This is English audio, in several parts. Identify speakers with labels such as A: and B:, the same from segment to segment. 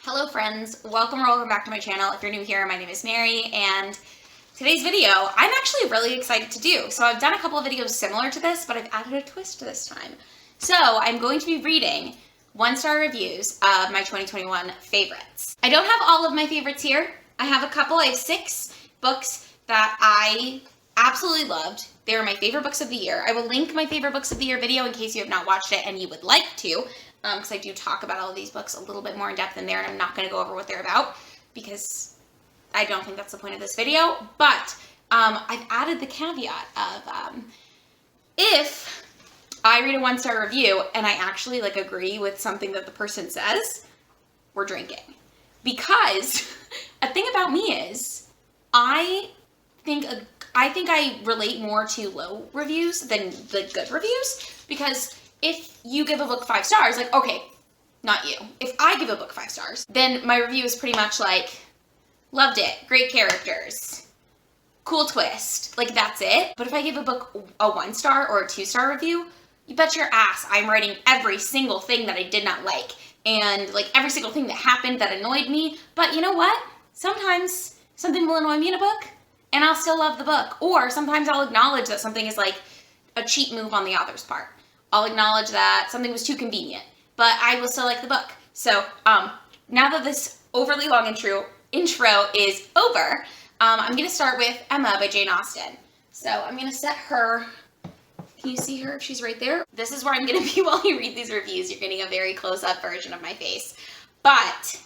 A: Hello friends, welcome or welcome back to my channel. If you're new here, my name is Mary, and today's video I'm actually really excited to do. So I've done a couple of videos similar to this, but I've added a twist this time. So I'm going to be reading 1-star reviews of my 2021 favorites. I don't have all of my favorites here. I have a couple. I have 6 books that I absolutely loved. They were my favorite books of the year. I will link my favorite books of the year video in case you have not watched it and you would like to, because I do talk about all of these books a little bit more in depth in there, and I'm not going to go over what they're about because I don't think that's the point of this video. But I've added the caveat of if I read a 1-star review and I actually agree with something that the person says, we're drinking. Because a thing about me is I think I relate more to low reviews than the good reviews, because if you give a book 5 stars, okay, not you. If I give a book 5 stars, then my review is pretty much loved it, great characters, cool twist, that's it. But if I give a book a 1-star or a 2-star review, you bet your ass I'm writing every single thing that I did not like, and every single thing that happened that annoyed me. But you know what? Sometimes something will annoy me in a book, and I'll still love the book. Or sometimes I'll acknowledge that something is a cheap move on the author's part. I'll acknowledge that something was too convenient, but I will still like the book. So now that this overly long intro is over, I'm going to start with Emma by Jane Austen. So I'm going to set her. Can you see her? She's right there. This is where I'm going to be while you read these reviews. You're getting a very close-up version of my face. But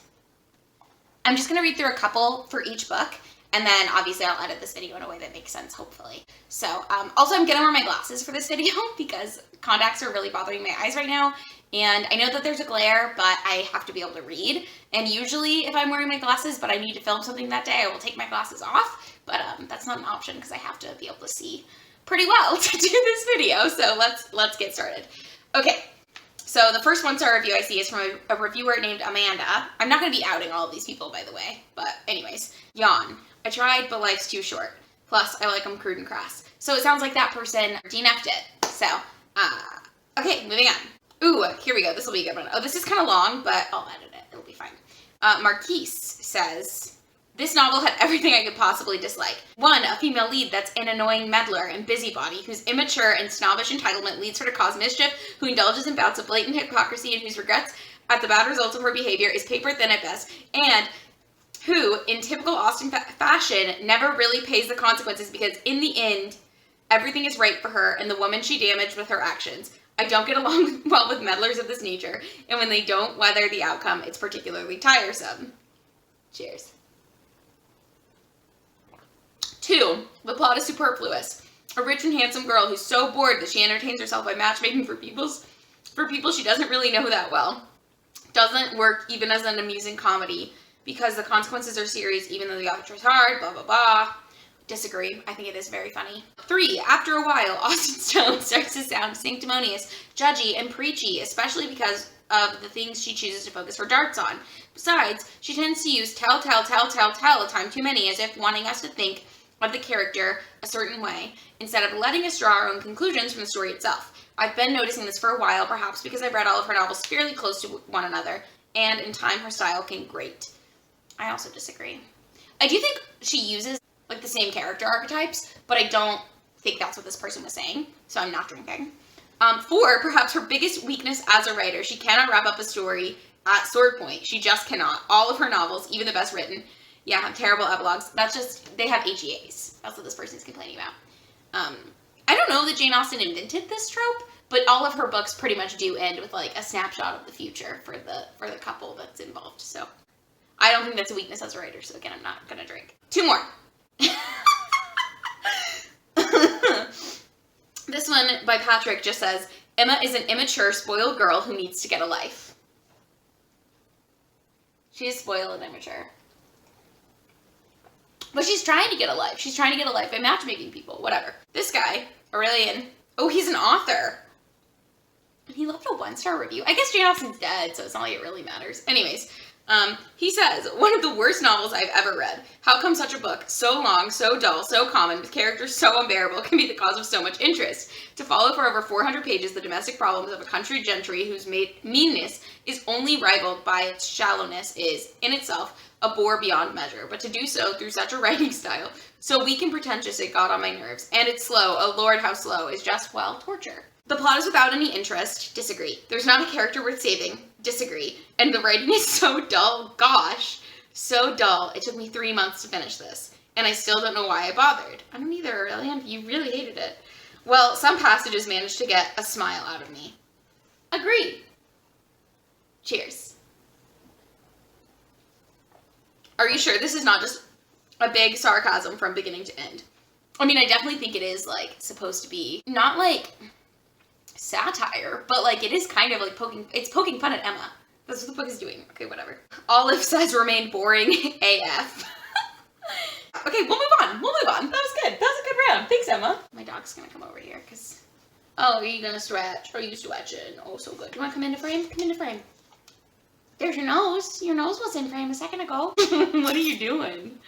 A: I'm just going to read through a couple for each book, and then obviously I'll edit this video in a way that makes sense, hopefully. So also I'm going to wear my glasses for this video because contacts are really bothering my eyes right now. And I know that there's a glare, but I have to be able to read. And usually if I'm wearing my glasses but I need to film something that day, I will take my glasses off. But that's not an option because I have to be able to see pretty well to do this video. So let's get started. Okay. So the first 1-star review I see is from a reviewer named Amanda. I'm not going to be outing all of these people, by the way. But anyways, yawn. I tried, but life's too short. Plus, I like them crude and crass. So it sounds like that person DNF'd it. So, okay, moving on. Ooh, here we go. This will be a good one. Oh, this is kind of long, but I'll edit it. It'll be fine. Marquise says, this novel had everything I could possibly dislike. 1, a female lead that's an annoying meddler and busybody, whose immature and snobbish entitlement leads her to cause mischief, who indulges in bouts of blatant hypocrisy, and whose regrets at the bad results of her behavior is paper thin at best, and who, in typical Austen fashion, never really pays the consequences because in the end, everything is right for her and the woman she damaged with her actions. I don't get along well with meddlers of this nature, and when they don't weather the outcome, it's particularly tiresome. Cheers. 2, the plot is superfluous. A rich and handsome girl who's so bored that she entertains herself by matchmaking for people she doesn't really know that well. Doesn't work even as an amusing comedy because the consequences are serious even though the author tries hard, blah, blah, blah. Disagree. I think it is very funny. 3, after a while, Austen's tone starts to sound sanctimonious, judgy, and preachy, especially because of the things she chooses to focus her darts on. Besides, she tends to use tell a time too many, as if wanting us to think of the character a certain way, instead of letting us draw our own conclusions from the story itself. I've been noticing this for a while, perhaps because I've read all of her novels fairly close to one another, and in time her style can grate. I also disagree. I do think she uses the same character archetypes, but I don't think that's what this person was saying, so I'm not drinking. 4, perhaps her biggest weakness as a writer, she cannot wrap up a story at sword point. She just cannot. All of her novels, even the best written, have terrible epilogues. That's just, they have HEAs. That's what this person's complaining about. I don't know that Jane Austen invented this trope, but all of her books pretty much do end with a snapshot of the future for the couple that's involved, so I don't think that's a weakness as a writer, so again, I'm not gonna drink. 2 more. This one by Patrick just says, Emma is an immature, spoiled girl who needs to get a life. She is spoiled and immature. But she's trying to get a life. She's trying to get a life by matchmaking people, whatever. This guy, Aurelian, oh, he's an author. He left a 1-star review. I guess Jane Austen's dead, so it's not like it really matters. Anyways, He says, one of the worst novels I've ever read. How come such a book, so long, so dull, so common, with characters so unbearable, can be the cause of so much interest? To follow for over 400 pages the domestic problems of a country gentry whose meanness is only rivaled by its shallowness is, in itself, a bore beyond measure. But to do so through such a writing style, so weak and pretentious, it got on my nerves. And it's slow, oh Lord, how slow, is just, well, torture. The plot is without any interest. Disagree. There's not a character worth saving. Disagree. And the writing is so dull. Gosh, so dull. It took me 3 months to finish this. And I still don't know why I bothered. I don't either, Aurelian. You really hated it. Well, some passages managed to get a smile out of me. Agreed. Cheers. Are you sure this is not just a big sarcasm from beginning to end? I mean, I definitely think it is, like, supposed to be not, like, satire, but, like, it is kind of, like, poking fun at Emma. That's what the book is doing. Okay, whatever. Olive says remain boring AF. Okay, we'll move on. That was good. That was a good round. Thanks, Emma. My dog's gonna come over here, because... Oh, are you gonna stretch? Are you stretching? Oh, so good. Do you want to come into frame? Come into frame. There's your nose. Your nose was in frame a second ago. What are you doing?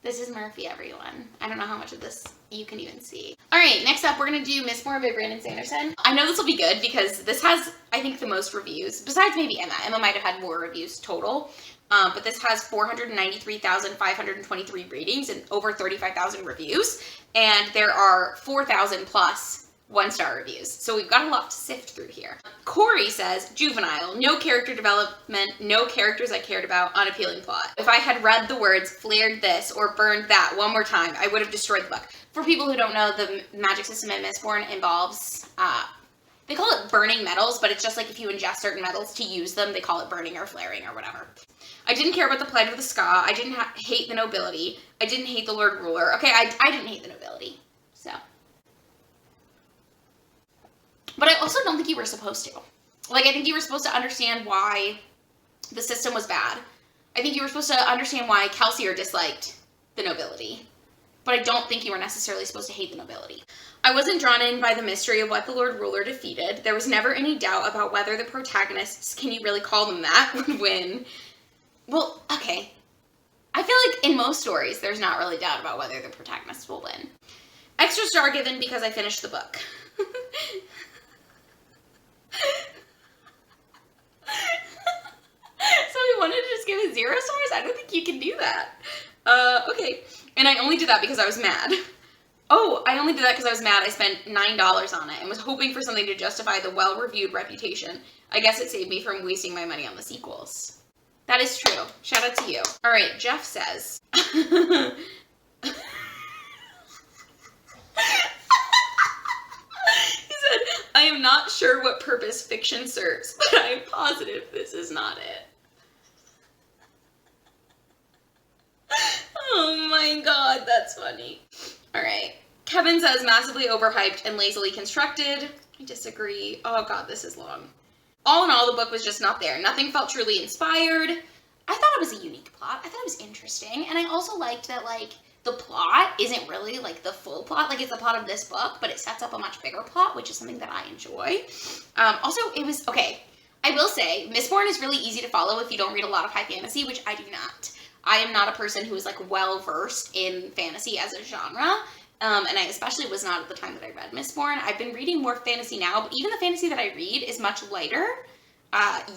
A: This is Murphy, everyone. I don't know how much of this you can even see. All right, next up, we're gonna do Mistborn by Brandon Sanderson. I know this will be good because this has, I think, the most reviews, besides maybe Emma. Emma might have had more reviews total, but this has 493,523 ratings and over 35,000 reviews, and there are 4,000 plus one-star reviews. So we've got a lot to sift through here. Corey says, juvenile, no character development, no characters I cared about, unappealing plot. If I had read the words flared this or burned that one more time, I would have destroyed the book. For people who don't know, the magic system in Mistborn involves, they call it burning metals, but it's just like if you ingest certain metals to use them, they call it burning or flaring or whatever. I didn't care about the plight of the Ska. I didn't hate the nobility. I didn't hate the Lord Ruler. Okay, I didn't hate the nobility, so. But I also don't think you were supposed to. Like, I think you were supposed to understand why the system was bad. I think you were supposed to understand why Kelsier disliked the nobility. But I don't think you were necessarily supposed to hate the nobility. I wasn't drawn in by the mystery of what the Lord Ruler defeated. There was never any doubt about whether the protagonists, can you really call them that, would win. Well, okay. I feel like in most stories, there's not really doubt about whether the protagonists will win. Extra star given because I finished the book. So we wanted to just give it 0 stars? I don't think you can do that. Okay. And I only did that because I was mad. Oh, I only did that because I was mad. I spent $9 on it and was hoping for something to justify the well-reviewed reputation. I guess it saved me from wasting my money on the sequels. That is true. Shout out to you. All right, Jeff says... I am not sure what purpose fiction serves, but I am positive this is not it. Oh my god, that's funny. Alright. Kevin says massively overhyped and lazily constructed. I disagree. Oh god, this is long. All in all, the book was just not there. Nothing felt truly inspired. I thought it was a unique plot. I thought it was interesting. And I also liked that, like, the plot isn't really, like, the full plot. Like, it's the plot of this book, but it sets up a much bigger plot, which is something that I enjoy. Also, it was, okay, I will say, Mistborn is really easy to follow if you don't read a lot of high fantasy, which I do not. I am not a person who is, like, well-versed in fantasy as a genre, and I especially was not at the time that I read Mistborn. I've been reading more fantasy now, but even the fantasy that I read is much lighter,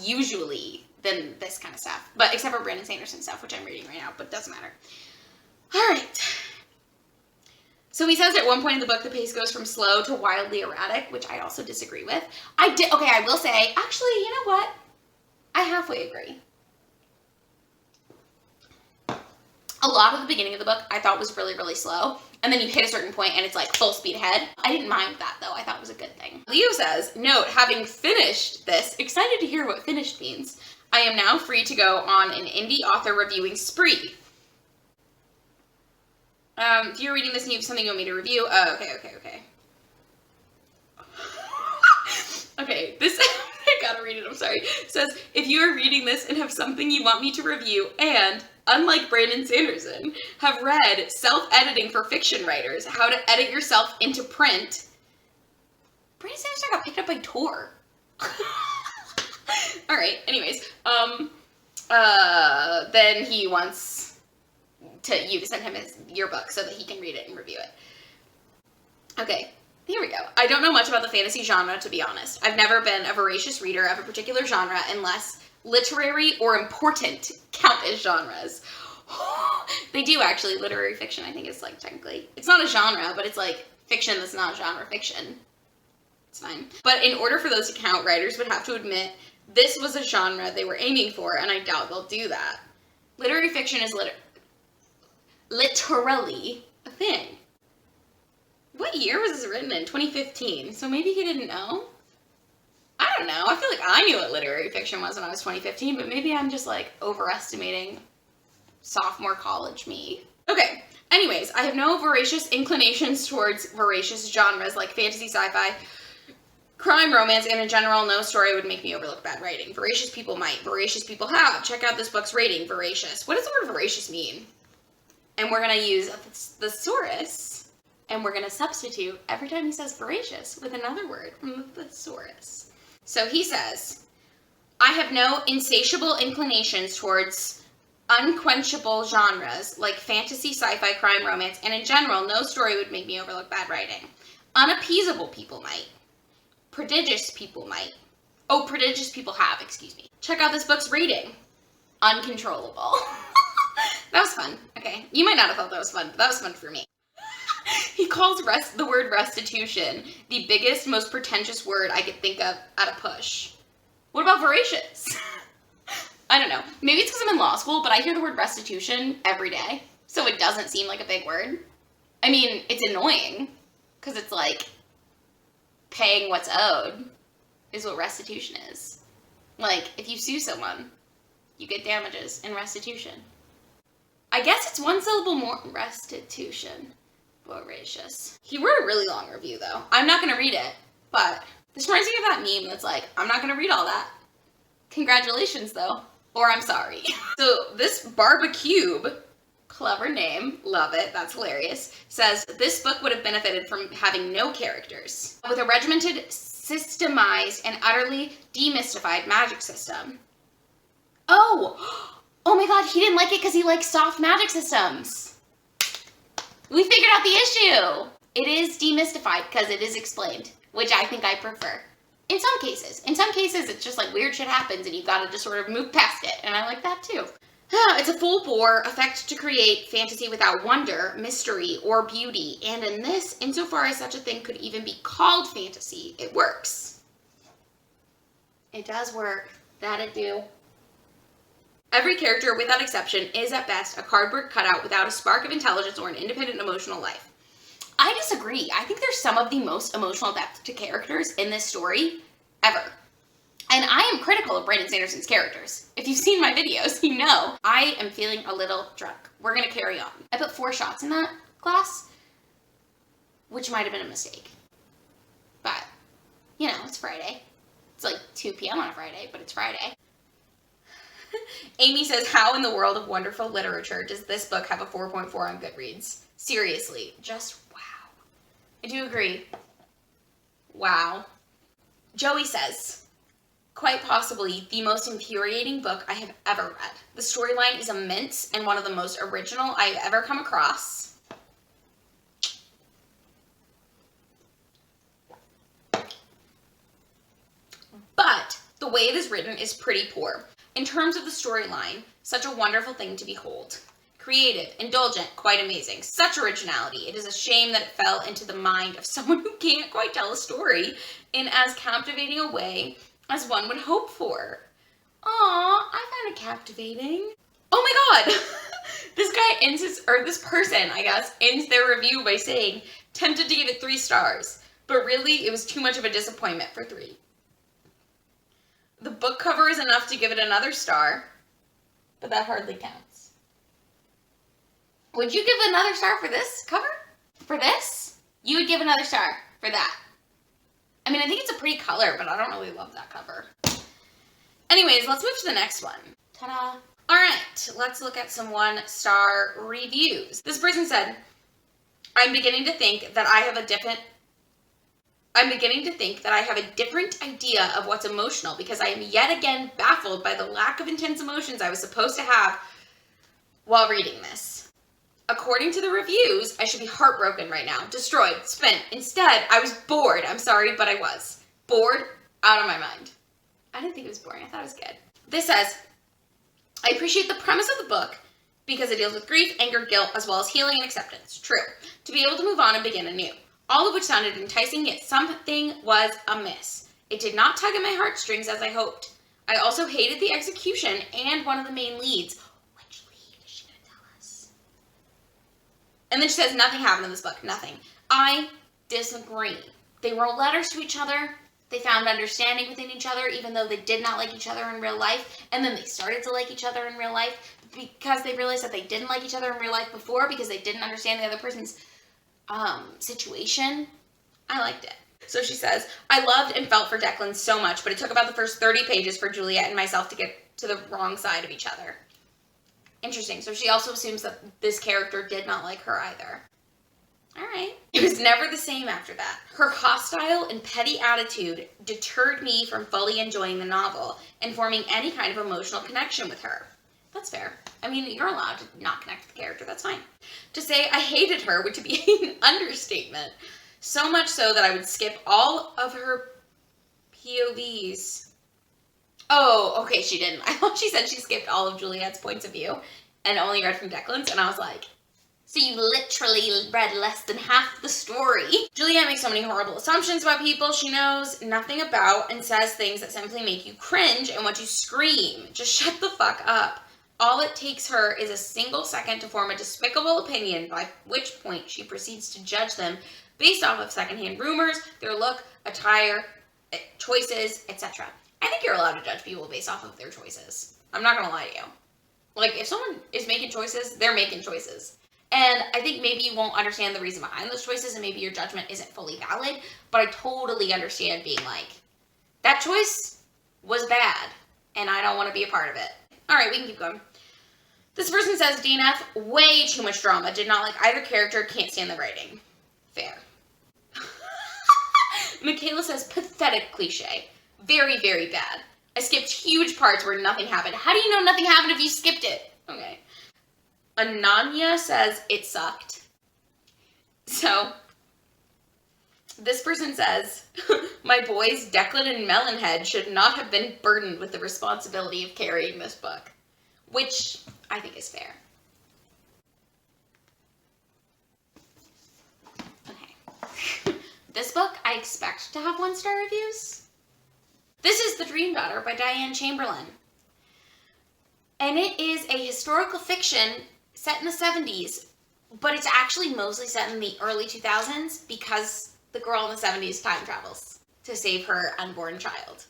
A: usually, than this kind of stuff. But except for Brandon Sanderson stuff, which I'm reading right now, but doesn't matter. Alright. So he says at one point in the book, the pace goes from slow to wildly erratic, which I also disagree with. Okay, I will say, actually, you know what? I halfway agree. A lot of the beginning of the book I thought was really, really slow. And then you hit a certain point and it's like full speed ahead. I didn't mind that though. I thought it was a good thing. Leo says, note, having finished this, excited to hear what finished means. I am now free to go on an indie author reviewing spree. If you're reading this and you have something you want me to review, okay. Okay, this, I gotta read it, I'm sorry. It says, if you are reading this and have something you want me to review and, unlike Brandon Sanderson, have read Self-Editing for Fiction Writers, How to Edit Yourself into Print, Brandon Sanderson got picked up by Tor. Alright, anyways, then he wants you to send him his yearbook so that he can read it and review it. Okay, here we go. I don't know much about the fantasy genre, to be honest. I've never been a voracious reader of a particular genre unless literary or important count as genres. They do, actually. Literary fiction, I think, is like technically, it's not a genre, but it's like fiction that's not genre fiction. It's fine. But in order for those to count, writers would have to admit this was a genre they were aiming for, and I doubt they'll do that. Literary fiction is literally a thing. What year was this written in? 2015. So maybe he didn't know? I don't know. I feel like I knew what literary fiction was when I was 2015, but maybe I'm just like overestimating sophomore college me. Okay. Anyways, I have no voracious inclinations towards voracious genres like fantasy, sci-fi, crime, romance, and in general, no story would make me overlook bad writing. Voracious people might. Voracious people have. Check out this book's rating. Voracious. What does the word voracious mean? And we're going to use the thesaurus. And we're going to substitute every time he says voracious with another word from the thesaurus. So he says, I have no insatiable inclinations towards unquenchable genres like fantasy, sci-fi, crime, romance, and in general, no story would make me overlook bad writing. Unappeasable people might. Prodigious people might. Oh, prodigious people have, excuse me. Check out this book's rating. Uncontrollable. That was fun. Okay. You might not have thought that was fun, but that was fun for me. He calls the word restitution the biggest, most pretentious word I could think of at a push. What about voracious? I don't know. Maybe it's because I'm in law school, but I hear the word restitution every day, so it doesn't seem like a big word. I mean, it's annoying, because it's like paying what's owed is what restitution is. Like, if you sue someone, you get damages and restitution. I guess it's one syllable more. Restitution. Voracious. He wrote a really long review, though. I'm not going to read it, but this reminds me of that meme that's like, I'm not going to read all that. Congratulations, though. Or I'm sorry. So this Barbecube, clever name, love it, that's hilarious, says this book would have benefited from having no characters. With a regimented, systemized, and utterly demystified magic system. Oh my god, he didn't like it because he likes soft magic systems. We figured out the issue. It is demystified because it is explained, which I think I prefer. In some cases. In some cases, it's just like weird shit happens and you gotta just sort of move past it. And I like that too. It's a full bore effect to create fantasy without wonder, mystery, or beauty. And in this, insofar as such a thing could even be called fantasy, it works. It does work. That it do. Every character, without exception, is at best a cardboard cutout without a spark of intelligence or an independent emotional life. I disagree. I think there's some of the most emotional depth to characters in this story ever. And I am critical of Brandon Sanderson's characters. If you've seen my videos, you know I am feeling a little drunk. We're going to carry on. I put 4 shots in that glass, which might have been a mistake. But, you know, it's Friday. It's like 2 p.m. on a Friday, but it's Friday. Amy says, how in the world of wonderful literature does this book have a 4.4 on Goodreads? Seriously, just wow. I do agree. Wow. Joey says, quite possibly the most infuriating book I have ever read. The storyline is immense and one of the most original I've ever come across. But the way it is written is pretty poor. In terms of the storyline, such a wonderful thing to behold. Creative, indulgent, quite amazing. Such originality. It is a shame that it fell into the mind of someone who can't quite tell a story in as captivating a way as one would hope for. Aw, I find it captivating. Oh my god! This guy ends this person, I guess, ends their review by saying, tempted to give it 3 stars, but really it was too much of a disappointment for 3. The book cover is enough to give it another star, but that hardly counts. Would you give another star for this cover? For this? You would give another star for that. I mean, I think it's a pretty color, but I don't really love that cover. Anyways, let's move to the next one. Ta-da! Alright, let's look at some 1-star reviews. This person said, I'm beginning to think that I have I'm beginning to think that I have a different idea of what's emotional because I am yet again baffled by the lack of intense emotions I was supposed to have while reading this. According to the reviews, I should be heartbroken right now, destroyed, spent. Instead, I was bored. I'm sorry, but I was. Bored out of my mind. I didn't think it was boring. I thought it was good. This says, I appreciate the premise of the book because it deals with grief, anger, guilt, as well as healing and acceptance. True. To be able to move on and begin anew. All of which sounded enticing, yet something was amiss. It did not tug at my heartstrings as I hoped. I also hated the execution and one of the main leads. Which lead is she going to tell us? And then she says, nothing happened in this book. Nothing. I disagree. They wrote letters to each other. They found understanding within each other, even though they did not like each other in real life. And then they started to like each other in real life because they realized that they didn't like each other in real life before because they didn't understand the other person's situation. I liked it. So she says, I loved and felt for Declan so much, but it took about the first 30 pages for Juliet and myself to get to the wrong side of each other. Interesting. So she also assumes that this character did not like her either. All right. It was never the same after that. Her hostile and petty attitude deterred me from fully enjoying the novel and forming any kind of emotional connection with her. That's fair. I mean, you're allowed to not connect with the character. That's fine. To say I hated her would be an understatement. So much so that I would skip all of her POVs. Oh, okay, she didn't. I thought she said she skipped all of Juliet's points of view and only read from Declan's, and I was like, so you literally read less than half the story. Juliet makes so many horrible assumptions about people she knows nothing about and says things that simply make you cringe and want to scream. Just shut the fuck up. All it takes her is a single second to form a despicable opinion, by which point she proceeds to judge them based off of secondhand rumors, their look, attire, choices, etc. I think you're allowed to judge people based off of their choices. I'm not gonna lie to you. Like, if someone is making choices, they're making choices. And I think maybe you won't understand the reason behind those choices and maybe your judgment isn't fully valid, but I totally understand being like, that choice was bad and I don't want to be a part of it. All right, we can keep going. This person says, DNF, way too much drama. Did not like either character, can't stand the writing. Fair. Michaela says, pathetic cliche. Very, very bad. I skipped huge parts where nothing happened. How do you know nothing happened if you skipped it? Okay. Ananya says, it sucked. So, this person says, my boys Declan and Melonhead should not have been burdened with the responsibility of carrying this book. Which I think is fair. Okay. This book, I expect to have 1-star reviews. This is The Dream Daughter by Diane Chamberlain. And it is a historical fiction set in the 70s, but it's actually mostly set in the early 2000s because the girl in the 70s time travels to save her unborn child.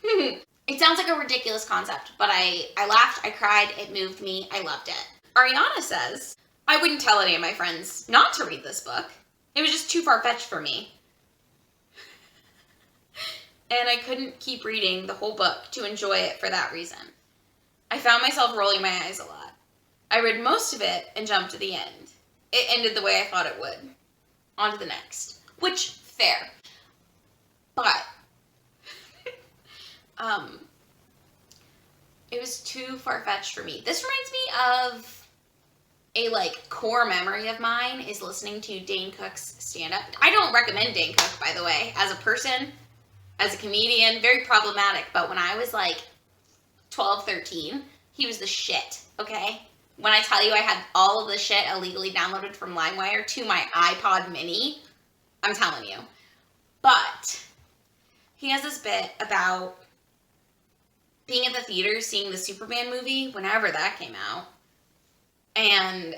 A: It sounds like a ridiculous concept, but I laughed, I cried, it moved me, I loved it. Ariana says, I wouldn't tell any of my friends not to read this book. It was just too far-fetched for me. And I couldn't keep reading the whole book to enjoy it for that reason. I found myself rolling my eyes a lot. I read most of it and jumped to the end. It ended the way I thought it would. On to the next. Which, fair. But, it was too far-fetched for me. This reminds me of a, core memory of mine is listening to Dane Cook's stand-up. I don't recommend Dane Cook, by the way, as a person, as a comedian, very problematic, but when I was, 12, 13, he was the shit, okay? When I tell you I had all of the shit illegally downloaded from LimeWire to my iPod mini, I'm telling you. But he has this bit about being at the theater, seeing the Superman movie, whenever that came out, and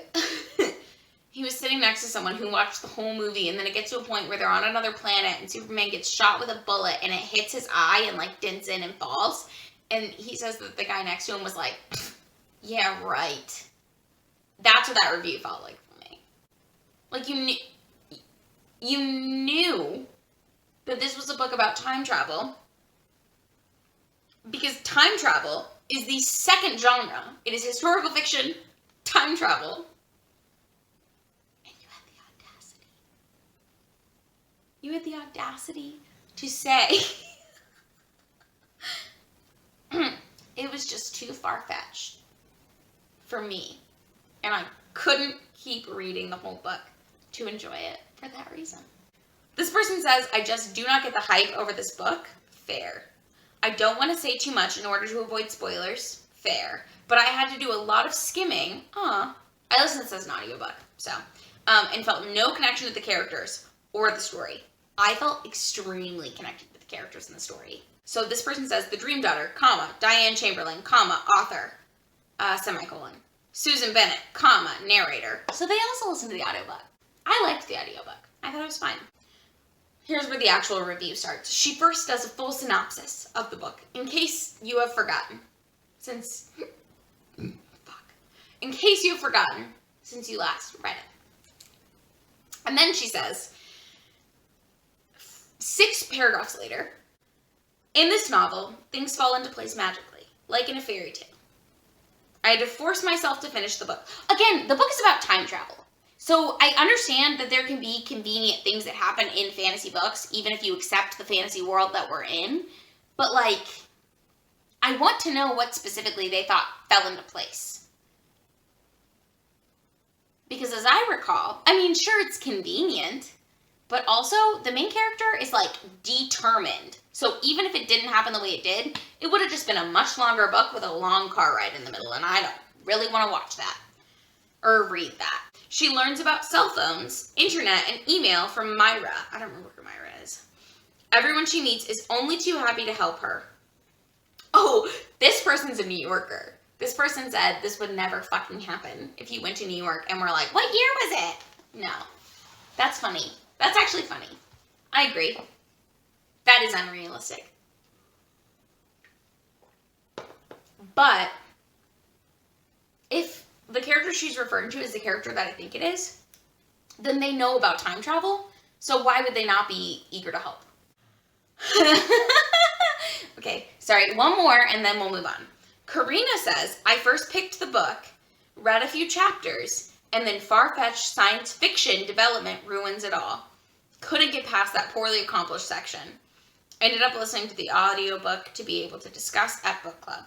A: he was sitting next to someone who watched the whole movie, and then it gets to a point where they're on another planet, and Superman gets shot with a bullet, and it hits his eye and, dents in and falls, and he says that the guy next to him was like, yeah, right. That's what that review felt like for me. You knew that this was a book about time travel, because time travel is the second genre. It is historical fiction, time travel. And you had the audacity. You had the audacity to say it was just too far-fetched for me. And I couldn't keep reading the whole book to enjoy it for that reason. This person says, I just do not get the hype over this book. Fair. I don't want to say too much in order to avoid spoilers. Fair. But I had to do a lot of skimming. I listened to this as an audiobook, so. And felt no connection to the characters or the story. I felt extremely connected to the characters in the story. So this person says, the Dream Daughter, comma, Diane Chamberlain, comma, author, semicolon. Susan Bennett, comma, narrator. So they also listened to the audiobook. I liked the audiobook. I thought it was fine. Here's where the actual review starts. She first does a full synopsis of the book, in case you have forgotten. In case you have forgotten, since you last read it. And then she says, 6 paragraphs later, in this novel, things fall into place magically, like in a fairy tale. I had to force myself to finish the book. Again, the book is about time travel. So I understand that there can be convenient things that happen in fantasy books, even if you accept the fantasy world that we're in. But, like, I want to know what specifically they thought fell into place. Because as I recall, I mean, sure, it's convenient, but also the main character is, like, determined. So even if it didn't happen the way it did, it would have just been a much longer book with a long car ride in the middle, and I don't really want to watch that or read that. She learns about cell phones, internet, and email from Myra. I don't remember who Myra is. Everyone she meets is only too happy to help her. Oh, this person's a New Yorker. This person said this would never fucking happen if you went to New York and were like, what year was it? No. That's funny. That's actually funny. I agree. That is unrealistic. But if the character she's referring to is the character that I think it is, then they know about time travel, so why would they not be eager to help? Okay, sorry, one more and then we'll move on. Karina says, I first picked the book, read a few chapters, and then far-fetched science fiction development ruins it all. Couldn't get past that poorly accomplished section. Ended up listening to the audiobook to be able to discuss at book club.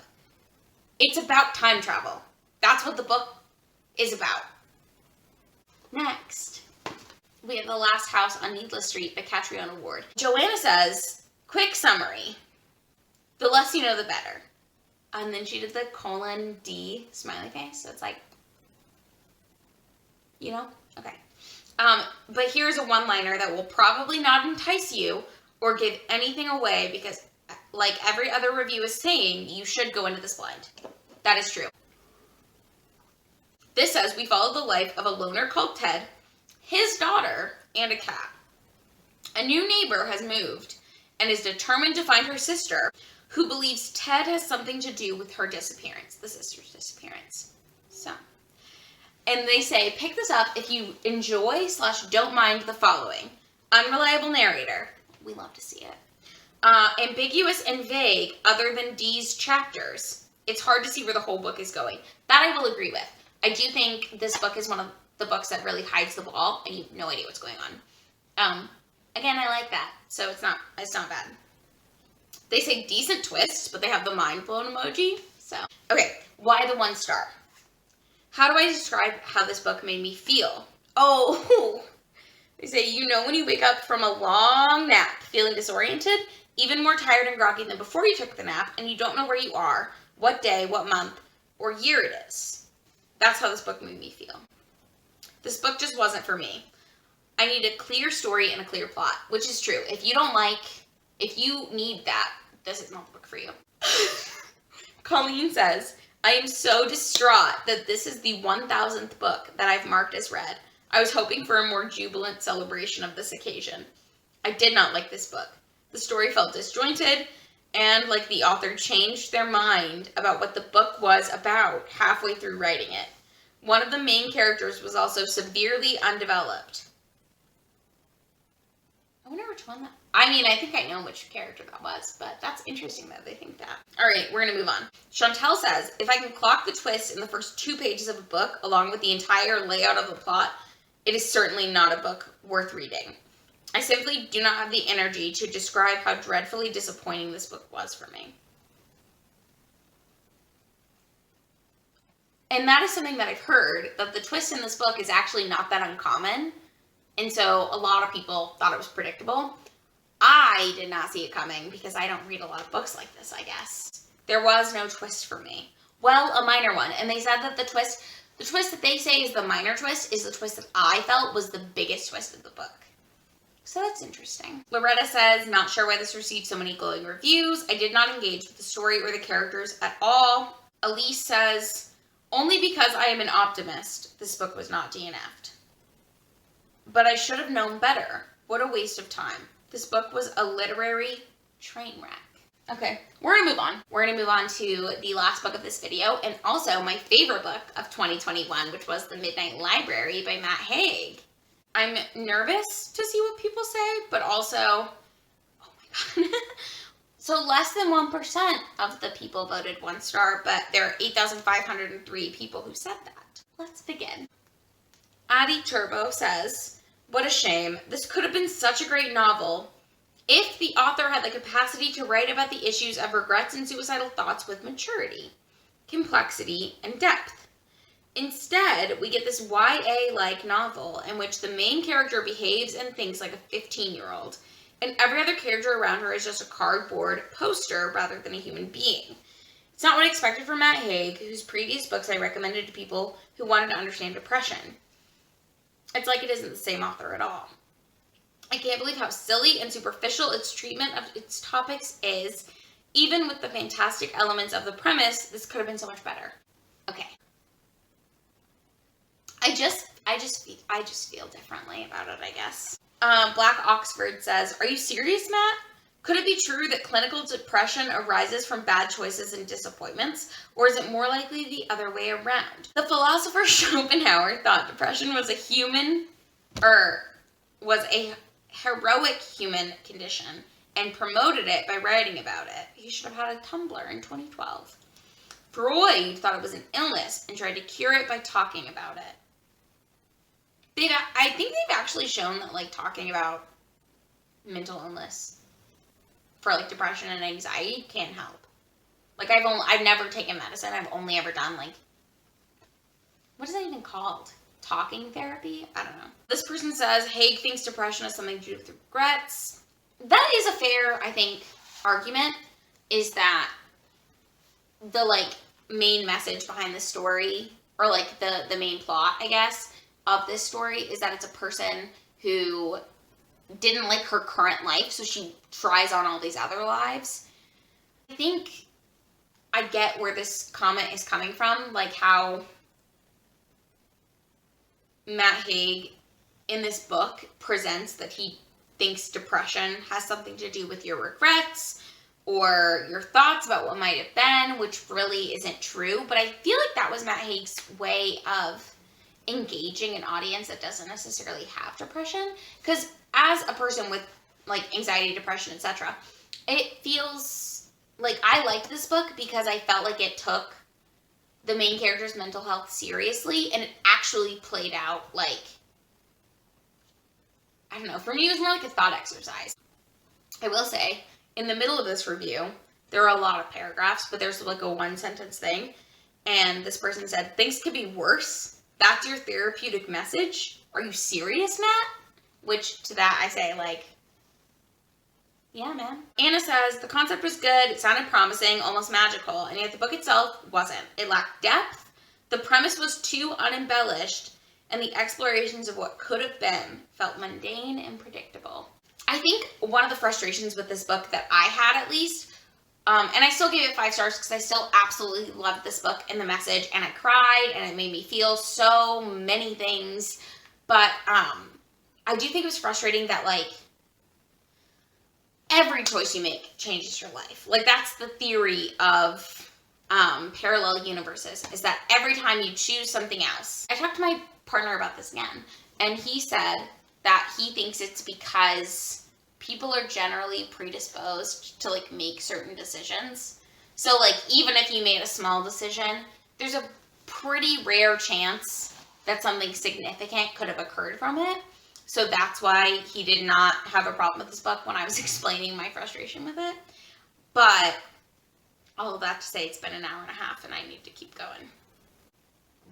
A: It's about time travel. That's what the book is about. Next, we have The Last House on Needless Street by Catriona Ward. Joanna says, quick summary. The less you know, the better. And then she did the :D smiley face. So it's like, you know? Okay. But here's a one-liner that will probably not entice you or give anything away because, like every other review is saying, you should go into this blind. That is true. This says, we follow the life of a loner called Ted, his daughter, and a cat. A new neighbor has moved and is determined to find her sister, who believes Ted has something to do with her disappearance, the sister's disappearance. So, and they say, pick this up if you enjoy/don't mind the following. Unreliable narrator. We love to see it. Ambiguous and vague other than D's chapters. It's hard to see where the whole book is going. That I will agree with. I do think this book is one of the books that really hides the ball and you have no idea what's going on. Again, I like that. So it's not bad. They say decent twist, but they have the mind blown emoji. So, okay. Why the 1 star? How do I describe how this book made me feel? Oh, they say, you know when you wake up from a long nap feeling disoriented, even more tired and groggy than before you took the nap, and you don't know where you are, what day, what month, or year it is. That's how this book made me feel. This book just wasn't for me. I need a clear story and a clear plot, which is true. If you need that, this is not the book for you. Colleen says, I am so distraught that this is the 1000th book that I've marked as read. I was hoping for a more jubilant celebration of this occasion. I did not like this book. The story felt disjointed, and like the author changed their mind about what the book was about halfway through writing it. One of the main characters was also severely undeveloped. I wonder which one that... I mean, I think I know which character that was, but that's interesting that they think that. All right, we're going to move on. Chantel says, if I can clock the twist in the first 2 pages of a book, along with the entire layout of the plot, it is certainly not a book worth reading. I simply do not have the energy to describe how dreadfully disappointing this book was for me. And that is something that I've heard, that the twist in this book is actually not that uncommon. And so a lot of people thought it was predictable. I did not see it coming because I don't read a lot of books like this, I guess. There was no twist for me. Well, a minor one. And they said that the twist that they say is the minor twist is the twist that I felt was the biggest twist of the book. So that's interesting. Loretta says, not sure why this received so many glowing reviews. I did not engage with the story or the characters at all. Elise says, only because I am an optimist, this book was not DNF'd. But I should have known better. What a waste of time. This book was a literary train wreck. Okay, we're gonna move on. We're gonna move on to the last book of this video, and also my favorite book of 2021, which was The Midnight Library by Matt Haig. I'm nervous to see what people say, but also, oh my god. So less than 1% of the people voted 1 star, but there are 8,503 people who said that. Let's begin. Addie Turbo says, what a shame. This could have been such a great novel if the author had the capacity to write about the issues of regrets and suicidal thoughts with maturity, complexity, and depth. Instead, we get this YA-like novel in which the main character behaves and thinks like a 15-year-old, and every other character around her is just a cardboard poster rather than a human being. It's not what I expected from Matt Haig, whose previous books I recommended to people who wanted to understand depression. It's like it isn't the same author at all. I can't believe how silly and superficial its treatment of its topics is. Even with the fantastic elements of the premise, this could have been so much better. Okay. I just feel differently about it, I guess. Black Oxford says, are you serious, Matt? Could it be true that clinical depression arises from bad choices and disappointments, or is it more likely the other way around? The philosopher Schopenhauer thought depression was a heroic human condition and promoted it by writing about it. He should have had a Tumblr in 2012. Freud thought it was an illness and tried to cure it by talking about it. I think they've actually shown that, like, talking about mental illness for, like, depression and anxiety can help. Like, I've never taken medicine. I've only ever done, like, what is that even called? Talking therapy? I don't know. This person says, Haig thinks depression has something to do with regrets. That is a fair, I think, argument, is that the, like, main message behind the story, or, like, the main plot, I guess, of this story is that it's a person who didn't like her current life, so she tries on all these other lives. I think I get where this comment is coming from, like how Matt Haig in this book presents that he thinks depression has something to do with your regrets or your thoughts about what might have been, which really isn't true. But I feel like that was Matt Haig's way of engaging an audience that doesn't necessarily have depression. Because as a person with, like, anxiety, depression, etc., it feels like I liked this book because I felt like it took the main character's mental health seriously, and it actually played out, like, I don't know, for me it was more like a thought exercise. I will say, in the middle of this review, there are a lot of paragraphs, but there's like a one-sentence thing, and this person said, things could be worse. That's your therapeutic message? Are you serious, Matt? Which, to that, I say, like, yeah, man. Anna says, the concept was good, it sounded promising, almost magical, and yet the book itself wasn't. It lacked depth, the premise was too unembellished, and the explorations of what could have been felt mundane and predictable. I think one of the frustrations with this book that I had, at least, and I still gave it 5 stars because I still absolutely loved this book and the message, and I cried, and it made me feel so many things, but I do think it was frustrating that, like, every choice you make changes your life. Like, that's the theory of parallel universes, is that every time you choose something else. I talked to my partner about this again, and he said that he thinks it's because people are generally predisposed to, like, make certain decisions. So, like, even if you made a small decision, there's a pretty rare chance that something significant could have occurred from it. So that's why he did not have a problem with this book when I was explaining my frustration with it. But all of that to say, it's been an hour and a half and I need to keep going.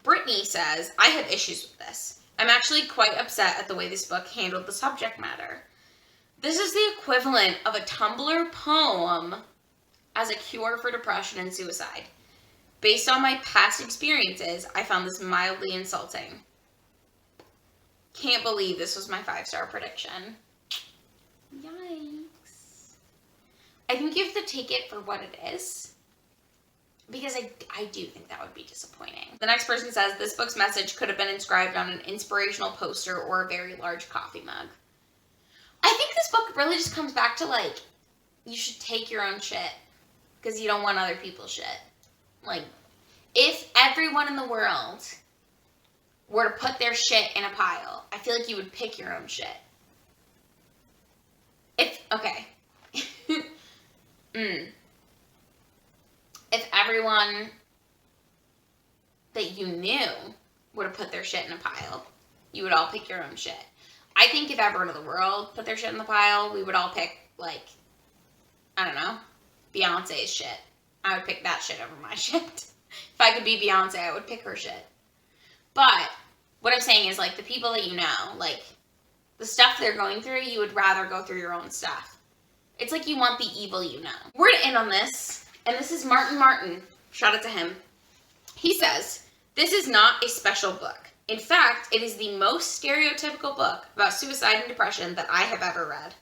A: Brittany says, I have issues with this. I'm actually quite upset at the way this book handled the subject matter. This is the equivalent of a Tumblr poem as a cure for depression and suicide. Based on my past experiences, I found this mildly insulting. Can't believe this was my 5-star prediction. Yikes. I think you have to take it for what it is. Because I do think that would be disappointing. The next person says, this book's message could have been inscribed on an inspirational poster or a very large coffee mug. I think this book really just comes back to, like, you should take your own shit. Because you don't want other people's shit. Like, if everyone in the world were to put their shit in a pile, I feel like you would pick your own shit. Okay. If everyone that you knew were to put their shit in a pile, you would all pick your own shit. I think if everyone in the world put their shit in the pile, we would all pick, like, I don't know, Beyonce's shit. I would pick that shit over my shit. If I could be Beyonce, I would pick her shit. But what I'm saying is, like, the people that you know, like, the stuff they're going through, you would rather go through your own stuff. It's like you want the evil you know. We're going to end on this. And this is Martin. Shout out to him. He says, this is not a special book. In fact, it is the most stereotypical book about suicide and depression that I have ever read.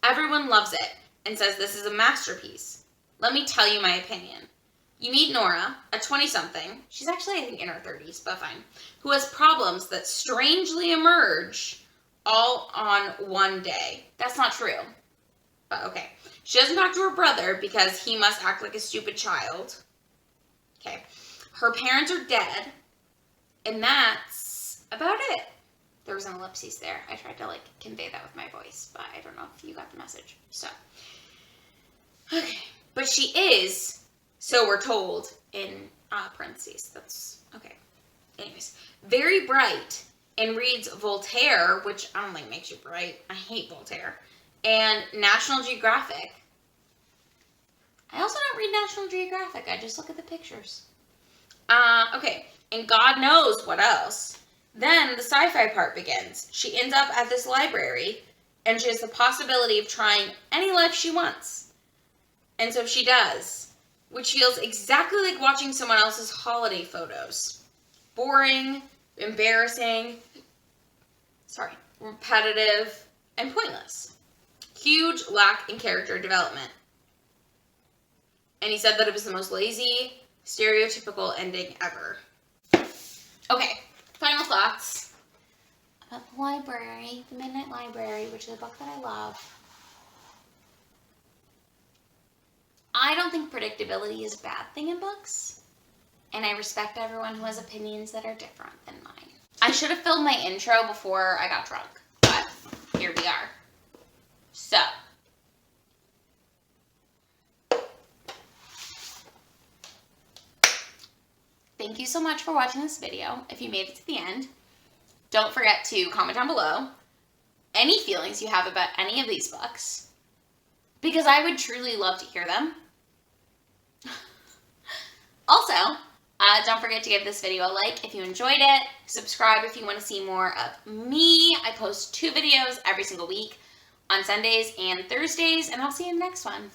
A: Everyone loves it and says this is a masterpiece. Let me tell you my opinion. You meet Nora, a 20-something, she's actually, I think, in her 30s, but fine, who has problems that strangely emerge all on one day. That's not true, but okay. She doesn't talk to her brother because he must act like a stupid child. Okay. Her parents are dead. And that's about it. There was an ellipses there. I tried to, like, convey that with my voice, but I don't know if you got the message. So, okay. But she is, so we're told, in parentheses. That's, okay. Anyways. Very bright and reads Voltaire, which I don't think makes you bright. I hate Voltaire. And National Geographic. I also don't read National Geographic. I just look at the pictures. Okay. And God knows what else. Then the sci-fi part begins. She ends up at this library, and she has the possibility of trying any life she wants. And so she does, which feels exactly like watching someone else's holiday photos. Boring, embarrassing, repetitive, and pointless. Huge lack in character development. And he said that it was the most lazy, stereotypical ending ever. Okay, final thoughts about the library, the Midnight Library, which is a book that I love. I don't think predictability is a bad thing in books, and I respect everyone who has opinions that are different than mine. I should have filmed my intro before I got drunk, but here we are. So, thank you so much for watching this video. If you made it to the end, don't forget to comment down below any feelings you have about any of these books, because I would truly love to hear them. Also, don't forget to give this video a like if you enjoyed it. Subscribe if you want to see more of me. I post 2 videos every single week on Sundays and Thursdays, and I'll see you in the next one.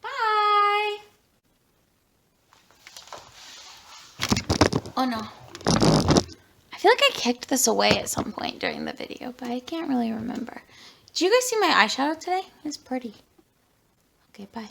A: Bye! Oh no. I feel like I kicked this away at some point during the video, but I can't really remember. Did you guys see my eyeshadow today? It's pretty. Okay, bye.